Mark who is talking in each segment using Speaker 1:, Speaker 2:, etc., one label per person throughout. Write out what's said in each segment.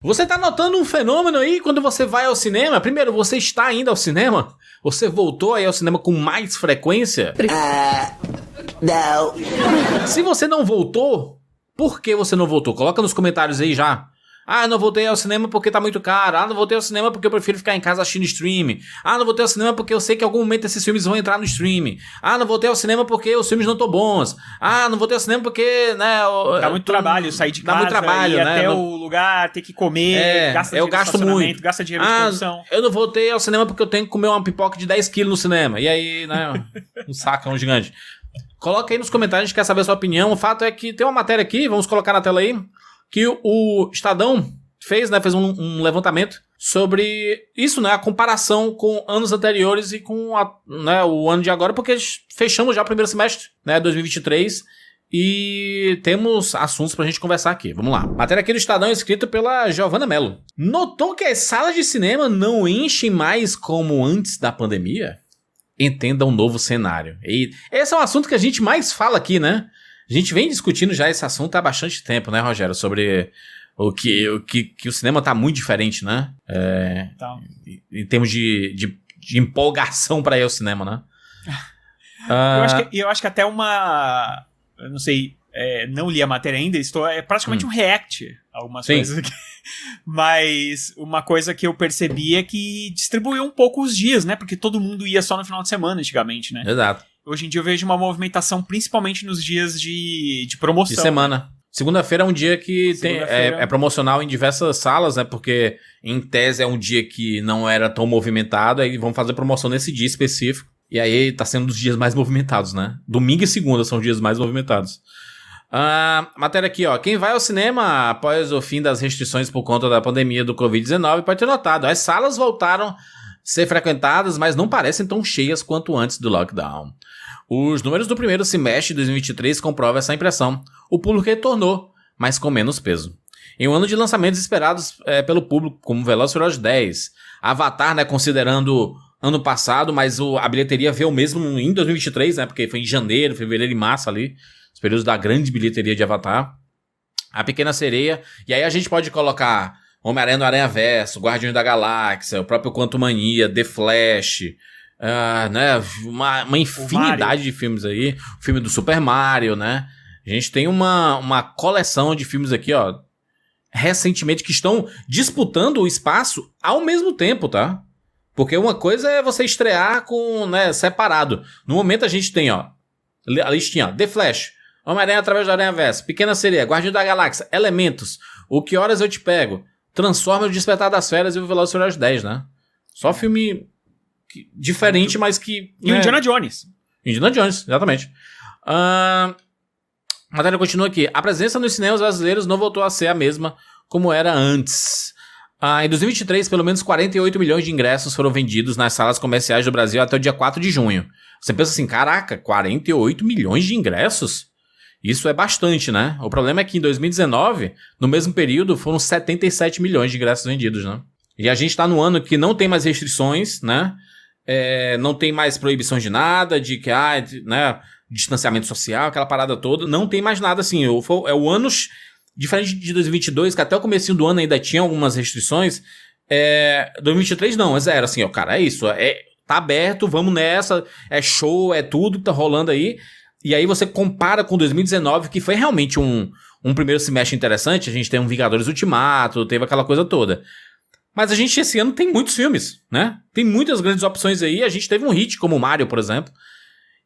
Speaker 1: Você tá notando um fenômeno aí quando você vai ao cinema? Primeiro, você está indo ao cinema? Você voltou aí ao cinema com mais frequência?
Speaker 2: Não.
Speaker 1: Se você não voltou, por que você não voltou? Coloca nos comentários aí já. Ah, não voltei ao cinema porque tá muito caro. Ah, não voltei ao cinema porque eu prefiro ficar em casa assistindo streaming. Ah, não voltei ao cinema porque eu sei que em algum momento esses filmes vão entrar no streaming. Ah, não voltei ao cinema porque os filmes não estão bons. Ah, não voltei ao cinema porque, né...
Speaker 3: Dá muito trabalho sair de casa,
Speaker 1: dá muito trabalho,
Speaker 3: ir
Speaker 1: né?
Speaker 3: até o lugar, ter que comer, gasta dinheiro
Speaker 1: eu gasto muito.
Speaker 3: Gasta dinheiro de produção.
Speaker 1: Eu não voltei ao cinema porque eu tenho que comer uma pipoca de 10 quilos no cinema. E aí, né, um sacão gigante. Coloca aí nos comentários, a gente quer saber a sua opinião. O fato é que tem uma matéria aqui, vamos colocar na tela aí, que o Estadão fez um levantamento sobre isso, né, a comparação com anos anteriores e com o ano de agora, porque fechamos já o primeiro semestre, né, 2023, e temos assuntos pra gente conversar aqui. Vamos lá. Matéria aqui do Estadão escrita pela Giovana Mello. Notou que as salas de cinema não enchem mais como antes da pandemia? Entenda um novo cenário. E esse é um assunto que a gente mais fala aqui, né? A gente vem discutindo já esse assunto há bastante tempo, né, Rogério? Sobre que o cinema tá muito diferente, né?
Speaker 3: Então.
Speaker 1: Em termos de empolgação pra ir ao cinema, né?
Speaker 3: Eu acho que até uma... Eu não sei, não li a matéria ainda, é praticamente um react a algumas coisas aqui. Mas uma coisa que eu percebi é que distribuiu um pouco os dias, né? Porque todo mundo ia só no final de semana antigamente, né?
Speaker 1: Exato.
Speaker 3: Hoje em dia eu vejo uma movimentação principalmente nos dias de promoção.
Speaker 1: De semana. Segunda-feira é um dia que é promocional em diversas salas, né? Porque em tese é um dia que não era tão movimentado, aí vão fazer promoção nesse dia específico. E aí tá sendo um dos dias mais movimentados, né? Domingo e segunda são os dias mais movimentados. Matéria aqui, ó. Quem vai ao cinema após o fim das restrições por conta da pandemia do Covid-19 pode ter notado. As salas voltaram a ser frequentadas, mas não parecem tão cheias quanto antes do lockdown. Os números do primeiro semestre de 2023 comprovam essa impressão. O público retornou, mas com menos peso. Em um ano de lançamentos esperados pelo público, como Velozes e Furiosos 10, Avatar, né, considerando ano passado, mas a bilheteria veio mesmo em 2023, né, porque foi em janeiro, fevereiro e março ali, os períodos da grande bilheteria de Avatar. A Pequena Sereia, e aí a gente pode colocar Homem-Aranha no Aranhaverso, Guardiões da Galáxia, o próprio Quantumania, The Flash... né, uma infinidade de filmes aí. O filme do Super Mario, né? A gente tem uma coleção de filmes aqui, ó, recentemente, que estão disputando o espaço ao mesmo tempo, tá? Porque uma coisa é você estrear com, né, separado. No momento a gente tem, ó, a listinha, ó, The Flash, Homem-Aranha através do Aranhaverso, Pequena Sereia, Guardião da Galáxia, Elementos, O Que Horas Eu Te Pego, Transformers, O Despertar das Feras e o Velozes e Furiosos 10, né? Só filme diferente, mas que...
Speaker 3: E o Indiana Jones.
Speaker 1: Indiana Jones, exatamente. A matéria continua aqui. A presença nos cinemas brasileiros não voltou a ser a mesma como era antes. Em 2023, pelo menos 48 milhões de ingressos foram vendidos nas salas comerciais do Brasil até o dia 4 de junho. Você pensa assim, caraca, 48 milhões de ingressos? Isso é bastante, né? O problema é que em 2019, no mesmo período, foram 77 milhões de ingressos vendidos, né? E a gente tá no ano que não tem mais restrições, né? Não tem mais proibições de nada, de que, né, distanciamento social, aquela parada toda. Não tem mais nada assim. É o ano, diferente de 2022, que até o comecinho do ano ainda tinha algumas restrições. 2023 não, é zero. Assim, ó, cara, é isso. Tá aberto, vamos nessa. É show, é tudo que tá rolando aí. E aí você compara com 2019, que foi realmente um primeiro semestre interessante. A gente tem um Vingadores Ultimato, teve aquela coisa toda. Mas a gente, esse ano, tem muitos filmes, né? Tem muitas grandes opções aí. A gente teve um hit como o Mario, por exemplo.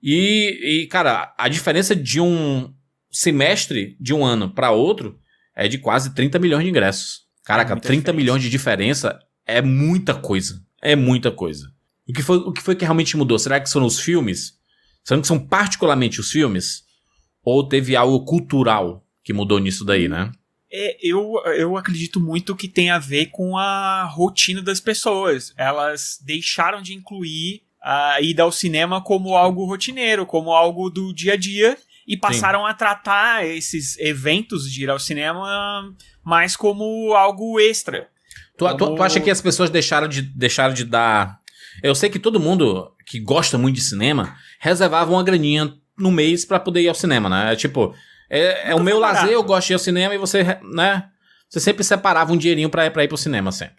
Speaker 1: E, cara, a diferença de um semestre de um ano para outro é de quase 30 milhões de ingressos. Caraca, 30 milhões de diferença é muita coisa. É muita coisa. O que foi que realmente mudou? Será que são os filmes? Será que são particularmente os filmes? Ou teve algo cultural que mudou nisso daí, né?
Speaker 3: Eu acredito muito que tem a ver com a rotina das pessoas. Elas deixaram de incluir a ida ao cinema como algo rotineiro, como algo do dia a dia, e passaram a tratar esses eventos de ir ao cinema mais como algo extra.
Speaker 1: Tu acha que as pessoas deixaram de dar... Eu sei que todo mundo que gosta muito de cinema reservava uma graninha no mês pra poder ir ao cinema, né? Tipo... É o meu lazer, eu gosto de ir ao cinema e você, né? você sempre separava um dinheirinho pra ir pro cinema, sempre.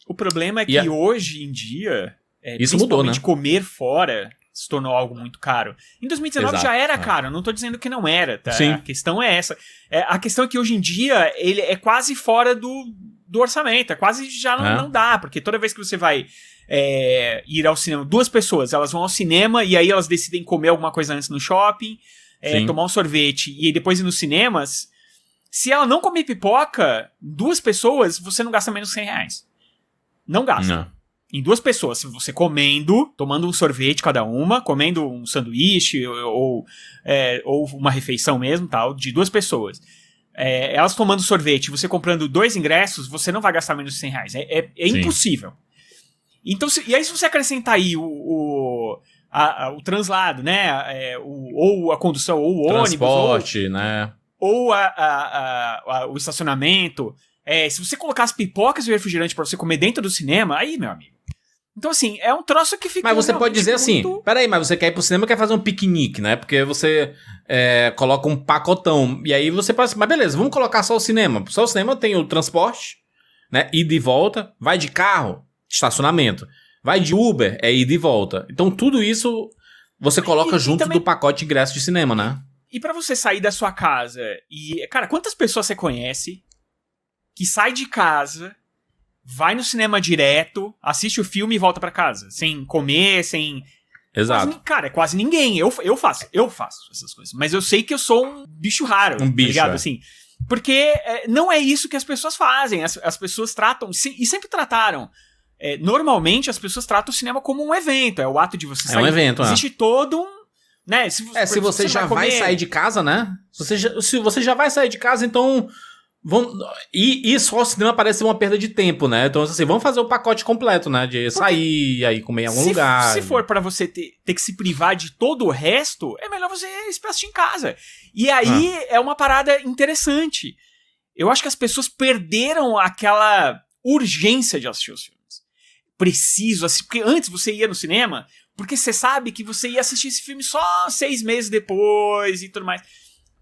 Speaker 3: O problema é que hoje em dia,
Speaker 1: isso mudou, né?
Speaker 3: Comer fora se tornou algo muito caro. Em 2019 já era caro, não tô dizendo que não era, tá?
Speaker 1: Sim.
Speaker 3: A questão é essa. A questão é que hoje em dia ele é quase fora do orçamento, quase já não dá, porque toda vez que você vai ir ao cinema, 2 pessoas, elas vão ao cinema e aí elas decidem comer alguma coisa antes no shopping, tomar um sorvete e depois ir nos cinemas. Se ela não comer pipoca, 2 pessoas, você não gasta menos R$100. Não gasta.
Speaker 1: Não.
Speaker 3: Em 2 pessoas, se você comendo, tomando um sorvete cada uma, comendo um sanduíche ou uma refeição mesmo, tal, de 2 pessoas. Elas tomando sorvete, você comprando 2 ingressos, você não vai gastar menos de R$100. É impossível. Então, e aí se você acrescentar aí o translado, né? Ou a condução, ou o
Speaker 1: transporte,
Speaker 3: ônibus,
Speaker 1: né?
Speaker 3: Ou o estacionamento. Se você colocar as pipocas e o refrigerante pra você comer dentro do cinema, aí, meu amigo. Então, assim, é um troço que fica...
Speaker 1: Mas você pode dizer assim, peraí, mas você quer ir pro cinema e quer fazer um piquenique, né? Porque você coloca um pacotão. E aí você pode... Mas beleza, vamos colocar só o cinema. Só o cinema tem o transporte, né? Ida e volta. Vai de carro, estacionamento. Vai de Uber, ida e volta. Então, tudo isso você coloca junto também... do pacote de ingresso de cinema, né?
Speaker 3: E pra você sair da sua casa e... Cara, quantas pessoas você conhece que sai de casa... Vai no cinema direto, assiste o filme e volta pra casa. Sem comer, sem...
Speaker 1: Exato.
Speaker 3: Cara, é quase ninguém. Eu faço essas coisas. Mas eu sei que eu sou um bicho raro.
Speaker 1: Um bicho,
Speaker 3: ligado? Assim, porque não é isso que as pessoas fazem. As pessoas tratam... E sempre trataram. Normalmente, as pessoas tratam o cinema como um evento. É o ato de você sair.
Speaker 1: É um evento,
Speaker 3: existe todo um... Né?
Speaker 1: Se você já vai sair de casa, né? Se você já vai sair de casa, então... E só o cinema parece uma perda de tempo, né? Então, assim, vamos fazer o pacote completo, né? De sair, aí comer em algum lugar.
Speaker 3: Se for pra você ter que se privar de todo o resto, é melhor você assistir em casa. E aí é uma parada interessante. Eu acho que as pessoas perderam aquela urgência de assistir os filmes. Preciso assistir. Porque antes você ia no cinema, porque você sabe que você ia assistir esse filme só 6 meses depois e tudo mais.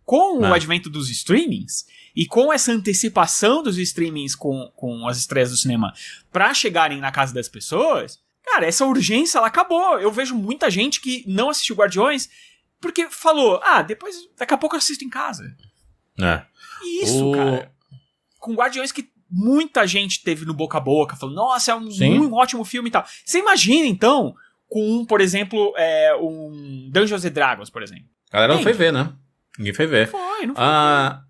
Speaker 3: Com o advento dos streamings... E com essa antecipação dos streamings com as estreias do cinema pra chegarem na casa das pessoas, cara, essa urgência, ela acabou. Eu vejo muita gente que não assistiu Guardiões porque falou, daqui a pouco eu assisto em casa. E isso, cara, com Guardiões que muita gente teve no boca a boca, falou, nossa, é um ótimo filme e tal. Você imagina, então, com, por exemplo, um Dungeons & Dragons, por exemplo.
Speaker 1: A galera não foi ver, né? Ninguém foi ver.
Speaker 3: Não foi ver.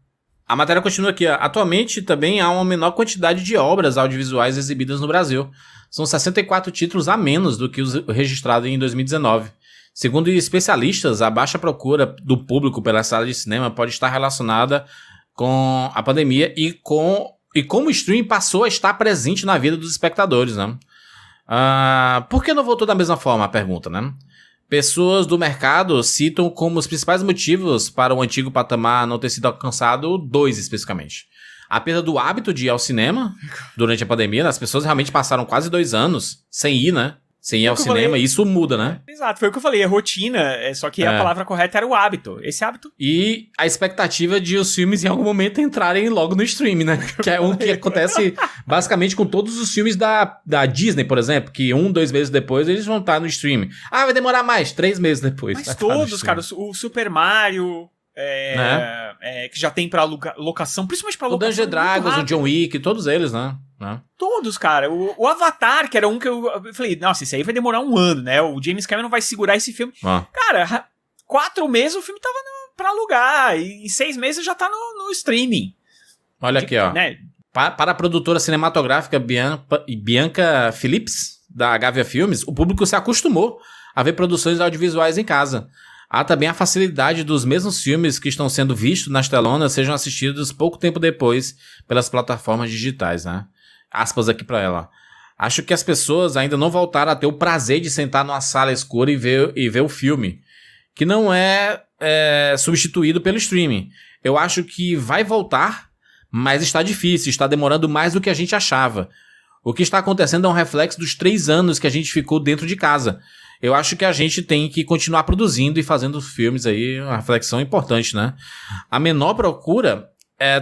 Speaker 1: A matéria continua aqui. Atualmente também há uma menor quantidade de obras audiovisuais exibidas no Brasil. São 64 títulos a menos do que os registrados em 2019. Segundo especialistas, a baixa procura do público pela sala de cinema pode estar relacionada com a pandemia e como o streaming passou a estar presente na vida dos espectadores, né? Por que não voltou da mesma forma? A pergunta, né? Pessoas do mercado citam como os principais motivos para o antigo patamar não ter sido alcançado 2 especificamente. A perda do hábito de ir ao cinema durante a pandemia, as pessoas realmente passaram quase 2 anos sem ir, né? Sem ir ao cinema, e isso muda, né?
Speaker 3: Exato, foi o que eu falei, é rotina, só que a palavra correta era o hábito. Esse hábito...
Speaker 1: E a expectativa de os filmes em algum momento entrarem logo no streaming, né? Que é o que acontece basicamente com todos os filmes da Disney, por exemplo, que 2 meses depois eles vão estar no streaming. Vai demorar mais, 3 meses depois.
Speaker 3: Mas todos, cara, o Super Mario... que já tem pra locação, principalmente pra locação.
Speaker 1: O Dungeons & Dragons, o John Wick, todos eles, né?
Speaker 3: Todos, cara. O Avatar, que era um que eu falei, nossa, esse aí vai demorar 1 ano, né? O James Cameron vai segurar esse filme. Cara, 4 meses o filme tava pra alugar, e 6 meses já tá no streaming.
Speaker 1: Olha aqui, ó. Né? Para a produtora cinematográfica Bianca Phillips, da Gávea Filmes, o público se acostumou a ver produções audiovisuais em casa. Há também a facilidade dos mesmos filmes que estão sendo vistos nas telonas sejam assistidos pouco tempo depois pelas plataformas digitais, né? Aspas aqui pra ela. Acho que as pessoas ainda não voltaram a ter o prazer de sentar numa sala escura e ver o filme, que não é substituído pelo streaming. Eu acho que vai voltar, mas está difícil, está demorando mais do que a gente achava. O que está acontecendo é um reflexo dos 3 anos que a gente ficou dentro de casa. Eu acho que a gente tem que continuar produzindo e fazendo filmes aí, uma reflexão importante, né? A menor procura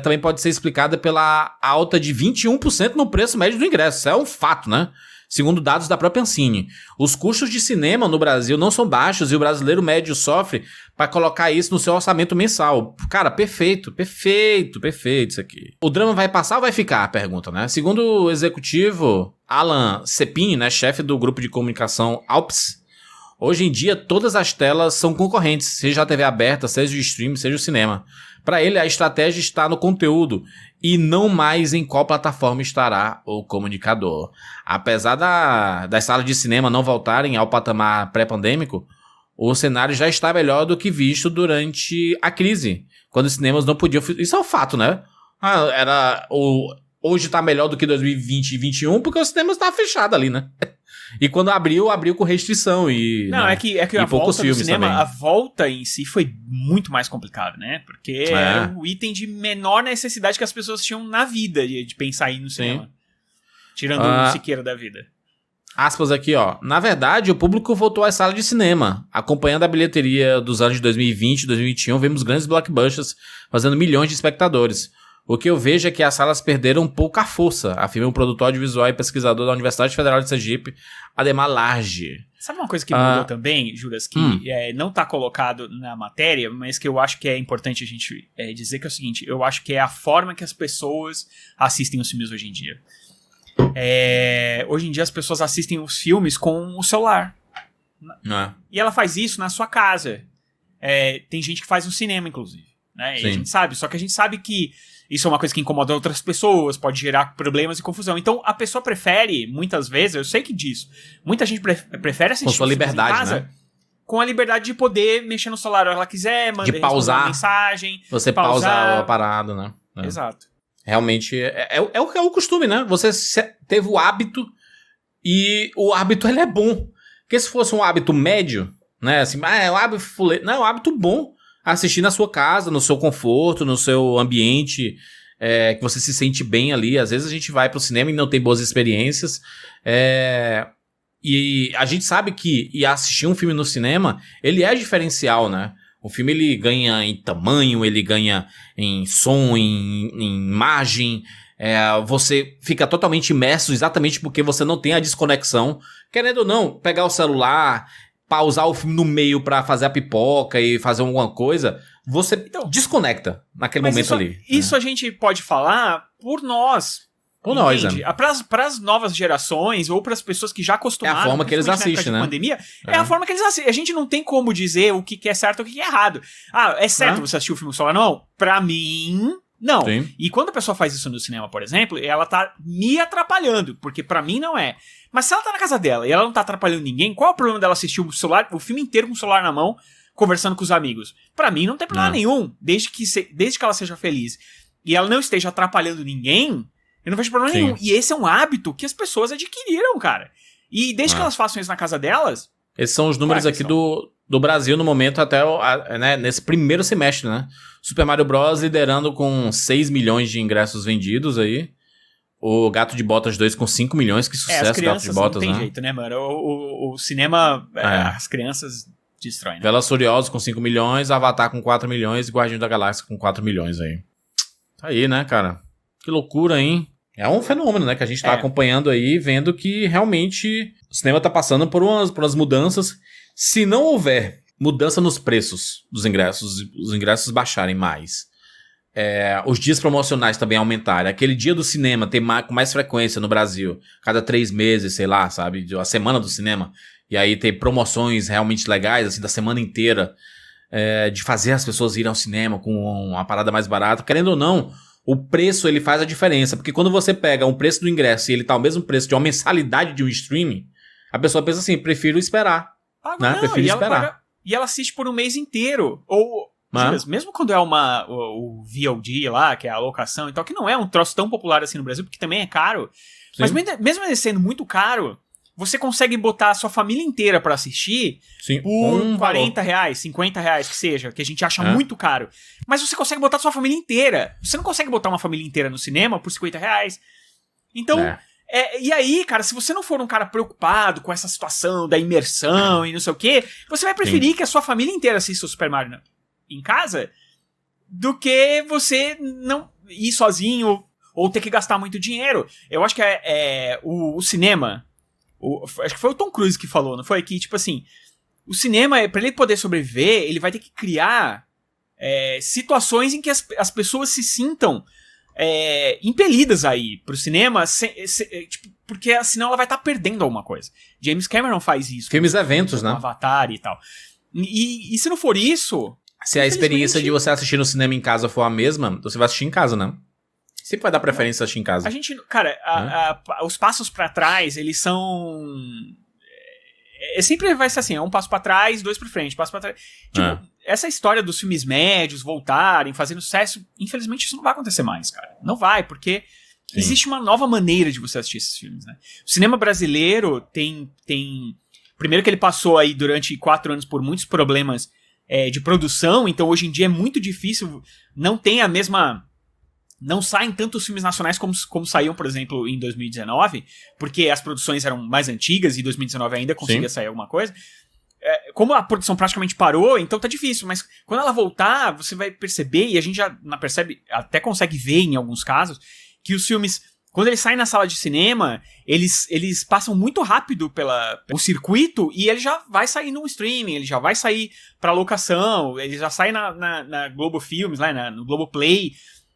Speaker 1: também pode ser explicada pela alta de 21% no preço médio do ingresso. Isso é um fato, né? Segundo dados da própria Ancine. Os custos de cinema no Brasil não são baixos e o brasileiro médio sofre para colocar isso no seu orçamento mensal. Cara, perfeito isso aqui. O drama vai passar ou vai ficar? Pergunta, né? Segundo o executivo Alan Cepin, né, chefe do grupo de comunicação Alps, hoje em dia todas as telas são concorrentes, seja a TV aberta, seja o stream, seja o cinema. Para ele, a estratégia está no conteúdo e não mais em qual plataforma estará o comunicador. Apesar das salas de cinema não voltarem ao patamar pré-pandêmico, o cenário já está melhor do que visto durante a crise, quando os cinemas não podiam... Isso é um fato, né? Hoje está melhor do que 2020 e 2021 porque os cinemas estavam fechados ali, né? E quando abriu com restrição e...
Speaker 3: Não,
Speaker 1: né?
Speaker 3: é que a volta do cinema, também. A volta em si foi muito mais complicado, né? Porque era o item de menor necessidade que as pessoas tinham na vida de pensar em ir no cinema. Sim. Tirando o Siqueira da vida.
Speaker 1: Aspas aqui, ó. Na verdade, o público voltou às salas de cinema. Acompanhando a bilheteria dos anos de 2020 e 2021, vemos grandes blockbusters fazendo milhões de espectadores. O que eu vejo é que as salas perderam um pouco a força, afirma um produtor audiovisual e pesquisador da Universidade Federal de Sergipe, Ademar Large.
Speaker 3: Sabe uma coisa que mudou também, Juras, que não está colocado na matéria, mas que eu acho que é importante a gente dizer, que é o seguinte: eu acho que é a forma que as pessoas assistem os filmes hoje em dia. Hoje em dia as pessoas assistem os filmes com o celular. E ela faz isso na sua casa. Tem gente que faz no cinema, inclusive. Né? E a gente sabe, só que a gente sabe que isso é uma coisa que incomoda outras pessoas, pode gerar problemas e confusão. Então, a pessoa prefere, muitas vezes, eu sei que disso, muita gente prefere assistir
Speaker 1: com sua liberdade, em casa,
Speaker 3: né? Com a liberdade de poder mexer no celular se ela quiser,
Speaker 1: de pausar
Speaker 3: uma mensagem.
Speaker 1: Você pausar a parada, né?
Speaker 3: Exato.
Speaker 1: Realmente, é o costume, né? Você teve o hábito e o hábito, ele é bom. Porque se fosse um hábito médio, né? Assim, é um hábito fuleiro. Não, é um hábito bom. Assistir na sua casa, no seu conforto, no seu ambiente, que você se sente bem ali. Às vezes a gente vai pro cinema e não tem boas experiências. E a gente sabe que assistir um filme no cinema, ele é diferencial, né? O filme, ele ganha em tamanho, ele ganha em som, em imagem. Você fica totalmente imerso exatamente porque você não tem a desconexão. Querendo ou não, pegar o celular, pausar o filme no meio pra fazer a pipoca e fazer alguma coisa, você desconecta naquele momento ali.
Speaker 3: Isso a gente pode falar por nós.
Speaker 1: Por nós, né?
Speaker 3: Para as novas gerações ou para as pessoas que já acostumaram...
Speaker 1: É a forma que eles assistem, né?
Speaker 3: Pandemia, é a forma que eles assistem. A gente não tem como dizer o que é certo e o que é errado. É certo você assistir o filme solar? Não. Pra mim... Não. Sim. E quando a pessoa faz isso no cinema, por exemplo, ela tá me atrapalhando, porque pra mim não é. Mas se ela tá na casa dela e ela não tá atrapalhando ninguém, qual é o problema dela assistir o filme inteiro com o celular na mão, conversando com os amigos? Pra mim não tem problema nenhum, desde que ela seja feliz e ela não esteja atrapalhando ninguém, eu não vejo problema nenhum. E esse é um hábito que as pessoas adquiriram, cara. E desde que elas façam isso na casa delas...
Speaker 1: Esses são os números aqui do Brasil no momento, até né, nesse primeiro semestre, né? Super Mario Bros. Liderando com 6 milhões de ingressos vendidos aí. O Gato de Botas 2 com 5 milhões. Que sucesso, Gato de Botas, né?
Speaker 3: Não tem jeito, né, mano? O cinema, as crianças destroem, né?
Speaker 1: Velozes e Furiosos com 5 milhões, Avatar com 4 milhões e Guardiões da Galáxia com 4 milhões aí. Tá aí, né, cara? Que loucura, hein? É um fenômeno, né, que a gente tá acompanhando aí, vendo que realmente o cinema tá passando por umas mudanças. Se não houver mudança nos preços dos ingressos, os ingressos baixarem mais, os dias promocionais também aumentarem, aquele dia do cinema ter com mais frequência no Brasil, cada 3 meses, sei lá, sabe, a semana do cinema, e aí ter promoções realmente legais, assim, da semana inteira, de fazer as pessoas irem ao cinema com uma parada mais barata, querendo ou não, o preço, ele faz a diferença, porque quando você pega um preço do ingresso e ele tá ao mesmo preço de uma mensalidade de um streaming, a pessoa pensa assim, prefiro esperar. Né? Prefiro esperar.
Speaker 3: E ela assiste por um mês inteiro. Ou, mesmo quando é o VOD lá, que é a alocação e tal, que não é um troço tão popular assim no Brasil, porque também é caro. Sim. Mas mesmo ele sendo muito caro, você consegue botar a sua família inteira pra assistir por 40 reais, 50 reais, que seja, que a gente acha muito caro. Mas você consegue botar a sua família inteira. Você não consegue botar uma família inteira no cinema por 50 reais. Então... e aí, cara, se você não for um cara preocupado com essa situação da imersão e não sei o quê, você vai preferir que a sua família inteira assista o Super Mario em casa do que você não ir sozinho ou ter que gastar muito dinheiro. Eu acho que o cinema, acho que foi o Tom Cruise que falou, não foi? Que, tipo assim, o cinema, pra ele poder sobreviver, ele vai ter que criar situações em que as pessoas se sintam impelidas a ir pro cinema, tipo, porque senão ela vai estar perdendo alguma coisa. James Cameron faz isso.
Speaker 1: Filmes eventos, né?
Speaker 3: Avatar e tal. E se não for isso...
Speaker 1: Se a experiência de você assistir no cinema em casa for a mesma, você vai assistir em casa, né? Sempre vai dar preferência assistir em casa.
Speaker 3: A gente, cara, os passos pra trás, eles são... sempre vai ser assim, um passo pra trás, 2 pra frente, passo pra trás. Tipo, essa história dos filmes médios voltarem, fazendo sucesso, infelizmente isso não vai acontecer mais, cara. Não vai, porque existe uma nova maneira de você assistir esses filmes, né? O cinema brasileiro tem... Primeiro que ele passou aí durante 4 anos por muitos problemas de produção, então hoje em dia é muito difícil, não saem tantos filmes nacionais como saíam, por exemplo, em 2019, porque as produções eram mais antigas e em 2019 ainda conseguia sair alguma coisa. Como a produção praticamente parou, então tá difícil, mas quando ela voltar, você vai perceber, e a gente já percebe, até consegue ver em alguns casos, que os filmes, quando eles saem na sala de cinema, eles passam muito rápido pelo circuito e ele já vai sair no streaming, ele já vai sair pra locação, ele já sai na Globo Filmes, lá no Globoplay.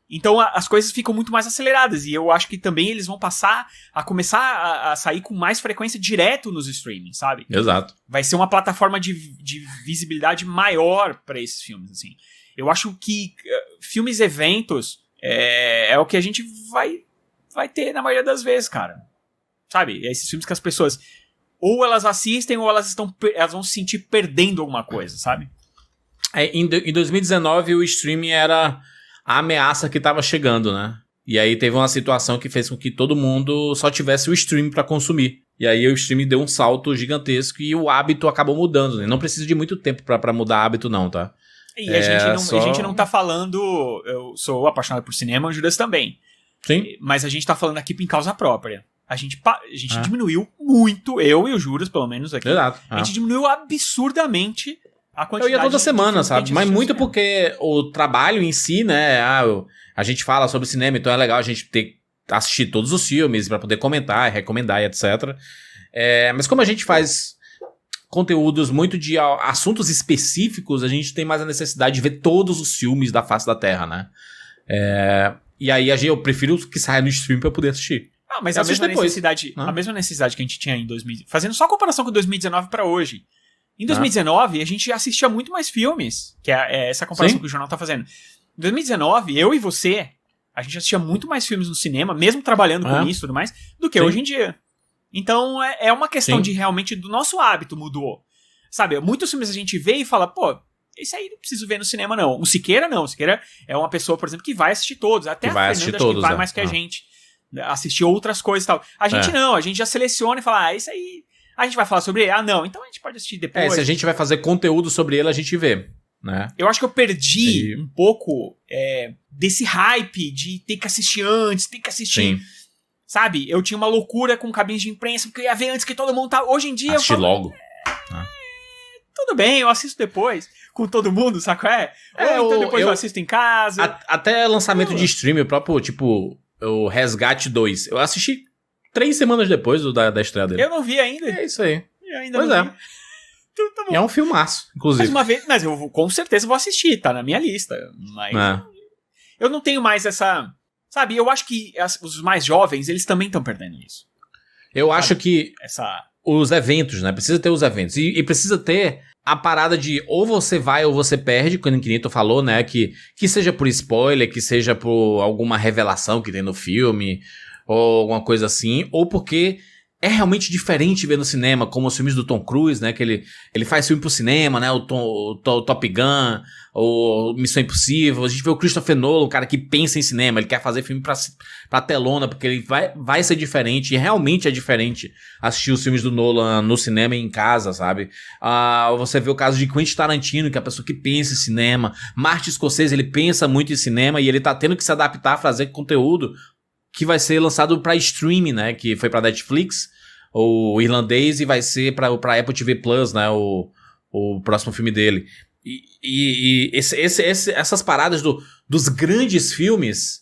Speaker 3: Então as coisas ficam muito mais aceleradas e eu acho que também eles vão passar a começar a sair com mais frequência direto nos streamings, sabe?
Speaker 1: Exato.
Speaker 3: Vai ser uma plataforma de visibilidade maior pra esses filmes, assim. Eu acho que filmes eventos é o que a gente vai ter na maioria das vezes, cara. Sabe? Esses filmes que as pessoas ou elas assistem ou elas vão se sentir perdendo alguma coisa, sabe?
Speaker 1: Em 2019 o streaming era a ameaça que tava chegando, né? E aí teve uma situação que fez com que todo mundo só tivesse o streaming pra consumir. E aí o streaming deu um salto gigantesco e o hábito acabou mudando, né? Não precisa de muito tempo pra mudar hábito não, tá?
Speaker 3: E a gente não tá falando... Eu sou apaixonado por cinema, o Juras também.
Speaker 1: Sim.
Speaker 3: Mas a gente tá falando aqui em causa própria. A gente diminuiu muito, eu e o Juras, pelo menos aqui.
Speaker 1: Exato.
Speaker 3: A gente diminuiu absurdamente a quantidade.
Speaker 1: Eu ia toda semana, sabe? Mas muito porque o trabalho em si, né? A gente fala sobre cinema, então é legal a gente assistir todos os filmes pra poder comentar, recomendar e etc. Mas como a gente faz conteúdos muito de assuntos específicos, a gente tem mais a necessidade de ver todos os filmes da face da Terra, né? E aí eu prefiro que saia no stream pra eu poder assistir.
Speaker 3: Não, mas a mesma necessidade que a gente tinha em 2019, fazendo só a comparação com 2019 pra hoje. Em 2019, a gente assistia muito mais filmes, que é essa comparação que o jornal tá fazendo. Em 2019, eu e você, a gente assistia muito mais filmes no cinema, mesmo trabalhando com isso e tudo mais, do que hoje em dia. Então, é uma questão de realmente do nosso hábito mudou. Sabe, muitos filmes a gente vê e fala, pô, esse aí não preciso ver no cinema, não. O Siqueira, não. O Siqueira é uma pessoa, por exemplo, que vai assistir todos. Até a Fernanda, acho que vai mais que a gente. Assistir outras coisas e tal. A gente não, a gente já seleciona e fala, isso aí... A gente vai falar sobre ele? Não, então a gente pode assistir depois.
Speaker 1: Se a gente vai fazer conteúdo sobre ele, a gente vê, né?
Speaker 3: Eu acho que eu perdi um pouco desse hype de ter que assistir antes, ter que assistir... Sim. Sabe? Eu tinha uma loucura com cabines de imprensa, porque eu ia ver antes que todo mundo tá... Hoje em dia
Speaker 1: assistir
Speaker 3: eu falo...
Speaker 1: logo.
Speaker 3: Tudo bem, eu assisto depois, com todo mundo, saca? Ou então depois eu assisto em casa.
Speaker 1: Até lançamento de stream, o próprio, tipo, o Resgate 2. Eu assisti 3 semanas depois da estreia dele.
Speaker 3: Eu não vi ainda.
Speaker 1: É isso aí.
Speaker 3: Eu ainda não vi. Tudo tá bom.
Speaker 1: E é um filmaço, inclusive.
Speaker 3: Mas eu com certeza vou assistir, tá na minha lista. Mas eu não tenho mais essa... Sabe, eu acho que os mais jovens, eles também estão perdendo isso.
Speaker 1: Eu acho que os eventos, né? Precisa ter os eventos. E precisa ter a parada de ou você vai ou você perde, quando o Inquinito falou, né? Que seja por spoiler, que seja por alguma revelação que tem no filme, ou alguma coisa assim, ou porque é realmente diferente ver no cinema, como os filmes do Tom Cruise, né? Que ele faz filme pro cinema, né? O Top Gun, o Missão Impossível. A gente vê o Christopher Nolan, o cara que pensa em cinema, ele quer fazer filme pra telona, porque ele vai ser diferente, e realmente é diferente assistir os filmes do Nolan no cinema e em casa, sabe? Você vê o caso de Quentin Tarantino, que é a pessoa que pensa em cinema. Martin Scorsese, ele pensa muito em cinema, e ele tá tendo que se adaptar a fazer conteúdo que vai ser lançado pra streaming, né? Que foi pra Netflix, o irlandês, e vai ser pra Apple TV Plus, né? O próximo filme dele. E essas paradas dos grandes filmes,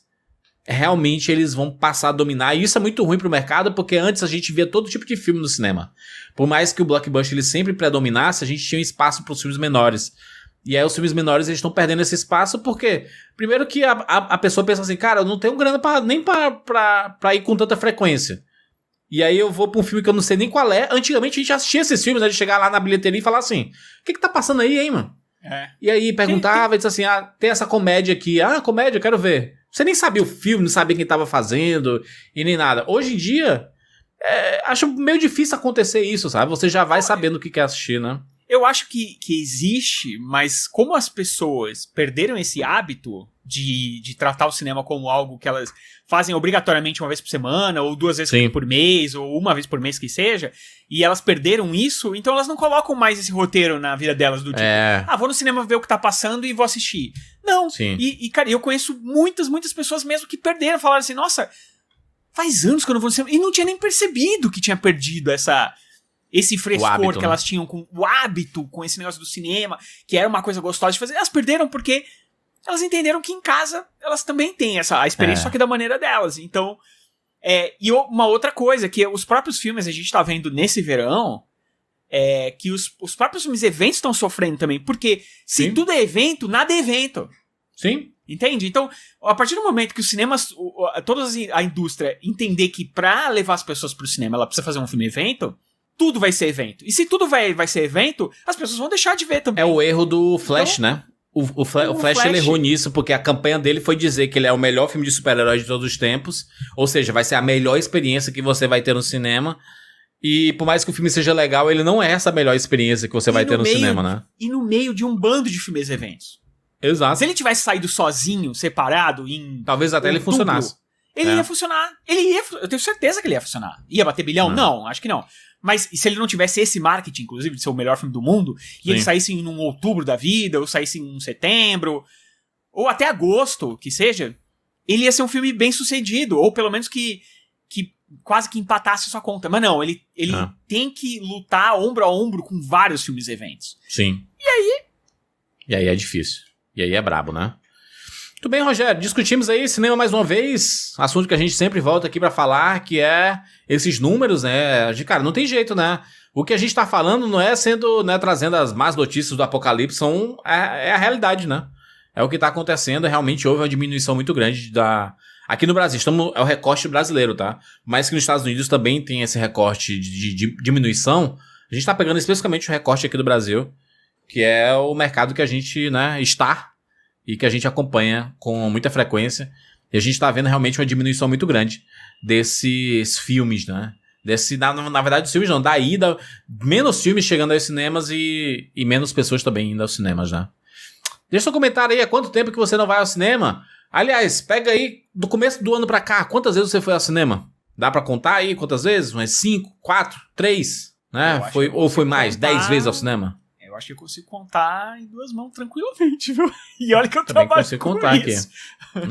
Speaker 1: realmente eles vão passar a dominar. E isso é muito ruim pro mercado, porque antes a gente via todo tipo de filme no cinema. Por mais que o blockbuster ele sempre predominasse, a gente tinha um espaço pros filmes menores. E aí os filmes menores eles estão perdendo esse espaço porque, primeiro que a pessoa pensa assim, cara, eu não tenho grana nem pra ir com tanta frequência. E aí eu vou pra um filme que eu não sei nem qual é. Antigamente a gente assistia esses filmes, né, de chegar lá na bilheteria e falar assim, o que tá passando aí, hein, mano? E aí perguntava e disse assim, tem essa comédia aqui. Comédia, eu quero ver. Você nem sabia o filme, não sabia quem tava fazendo e nem nada. Hoje em dia, acho meio difícil acontecer isso, sabe? Você já vai sabendo o que quer assistir, né?
Speaker 3: Eu acho que existe, mas como as pessoas perderam esse hábito de tratar o cinema como algo que elas fazem obrigatoriamente uma vez por semana, ou 2 vezes por mês, ou 1 vez por mês que seja, e elas perderam isso, então elas não colocam mais esse roteiro na vida delas do tipo, vou no cinema ver o que tá passando e vou assistir. Não. E cara, eu conheço muitas pessoas mesmo que perderam, falaram assim, nossa, faz anos que eu não vou no cinema, e não tinha nem percebido que tinha perdido esse frescor hábito, que elas tinham com o hábito, com esse negócio do cinema, que era uma coisa gostosa de fazer. Elas perderam porque elas entenderam que em casa elas também têm a experiência, só que da maneira delas. Então, e uma outra coisa, que os próprios filmes a gente tá vendo nesse verão, que os próprios filmes eventos estão sofrendo também, porque se tudo é evento, nada é evento.
Speaker 1: Sim.
Speaker 3: Entende? Então, a partir do momento que os cinemas, toda a indústria entender que pra levar as pessoas pro cinema ela precisa fazer um filme evento, tudo vai ser evento. E se tudo vai ser evento, as pessoas vão deixar de ver também.
Speaker 1: É o erro do Flash, então, né? O Flash ele errou nisso, porque a campanha dele foi dizer que ele é o melhor filme de super-herói de todos os tempos. Ou seja, vai ser a melhor experiência que você vai ter no cinema. E por mais que o filme seja legal, ele não é essa melhor experiência que você vai ter no cinema, né? E
Speaker 3: no meio de um bando de filmes eventos.
Speaker 1: Exato.
Speaker 3: Se ele tivesse saído sozinho, separado,
Speaker 1: talvez até ele funcionasse.
Speaker 3: Ele ia funcionar. Eu tenho certeza que ele ia funcionar. Ia bater bilhão? Não, acho que não. Mas se ele não tivesse esse marketing, inclusive, de ser o melhor filme do mundo, e ele saísse em um outubro da vida, ou saísse em um setembro, ou até agosto, que seja, ele ia ser um filme bem sucedido, ou pelo menos que quase que empatasse sua conta. Mas não, ele tem que lutar ombro a ombro com vários filmes e eventos.
Speaker 1: Sim. E aí é difícil. E aí é brabo, né? Muito bem, Rogério, discutimos aí cinema mais uma vez, assunto que a gente sempre volta aqui pra falar, que é esses números, né? Cara, não tem jeito, né? O que a gente tá falando não é sendo, né, trazendo as más notícias do apocalipse, é a realidade, né? É o que tá acontecendo, realmente houve uma diminuição muito grande Aqui no Brasil, é o recorte brasileiro, tá? Mas que nos Estados Unidos também tem esse recorte de diminuição, a gente tá pegando especificamente o recorte aqui do Brasil, que é o mercado que a gente, né, está e que a gente acompanha com muita frequência. E a gente tá vendo realmente uma diminuição muito grande desses filmes, né? Na verdade, os filmes não. Menos filmes chegando aos cinemas e menos pessoas também indo aos cinemas, né? Deixa seu comentário aí. Há quanto tempo que você não vai ao cinema? Aliás, pega aí do começo do ano pra cá. Quantas vezes você foi ao cinema? Dá pra contar aí quantas vezes? Umas 5, 4, 3? Né? Ou foi mais? 10 vezes ao cinema?
Speaker 3: Eu acho que eu consigo contar em 2 mãos tranquilamente, viu? E olha que eu também trabalho com contar isso.
Speaker 1: Aqui.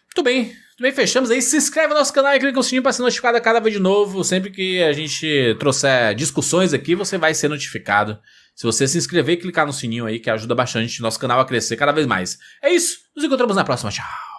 Speaker 1: Muito bem, fechamos aí. Se inscreve no nosso canal e clica no sininho para ser notificado a cada vídeo novo. Sempre que a gente trouxer discussões aqui, você vai ser notificado. Se você se inscrever e clicar no sininho aí, que ajuda bastante o nosso canal a crescer cada vez mais. É isso, nos encontramos na próxima. Tchau!